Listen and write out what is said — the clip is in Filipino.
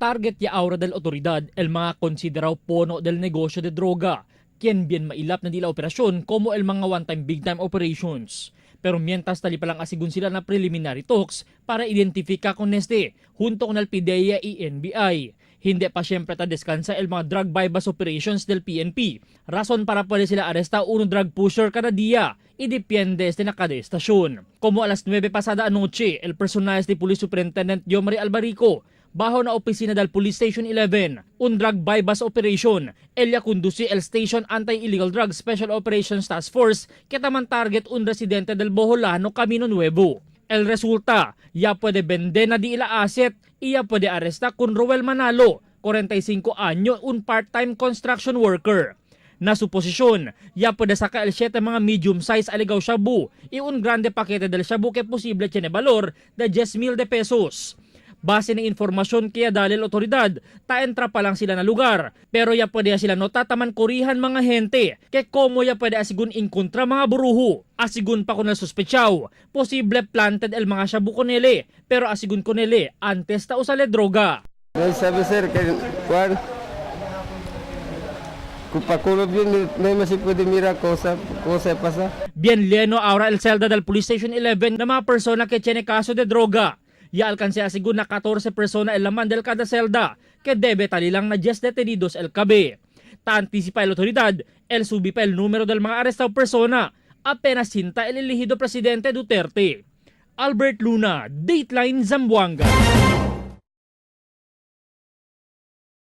target ya ahora del autoridad el mga considerado pono del negosyo de droga, quien bien mailap na di la operasyon como el mga one-time big-time operations. Pero mientras tali pa lang asigun sila na preliminary talks para identifika con este, junto con el PIDEA y NBI. Hindi pa siyempre ta descansa el mga drug bypass operations del PNP. Rason para pwede sila aresta uno drug pusher kada dia. Idepende este na kada estasyon. Como alas 9 pasada anoche, el personal de Police Superintendent Yomari Albarico bajo na opisina del Police Station 11, un drug bypass operation. Ella conduce el Station Anti-Illegal Drug Special Operations Task Force que taman target un residente del Boholano Camino Nuevo. El resulta, ya puede vender na di ila asset, iya puede aresta con Roel Manalo, 45 anyo, un part-time construction worker. Na su posisyon, ya puede saka el 7 mga medium-size aligaw shabu, y un grande paquete del shabu que posible tiene valor de 10,000 pesos. Base ng informasyon kaya dalil otoridad, taentra pa lang sila na lugar. Pero ya pwede sila notataman kurihan mga hente. Kaya komo ya pwede asigun inkontra mga buruho. Asigun pa ko na suspetsyaw. Posible planted el mga shabu konele. Pero asigun konele, antes ta usale droga. No sabe sir, que Juan, kupakulob yun, no masih pwede mira cosa pasa. Bien lleno ahora el celda del Police Station 11 na mga persona que tiene kaso de droga. Ya alcanse asigun na 14 persona el laman del cada celda, que debe talilang na 10 detenidos el kabe. Ta anticipa el otoridad, el subi pa el número del mga arestado persona, apenas sinta el elegido presidente Duterte. Albert Luna, Dateline Zamboanga.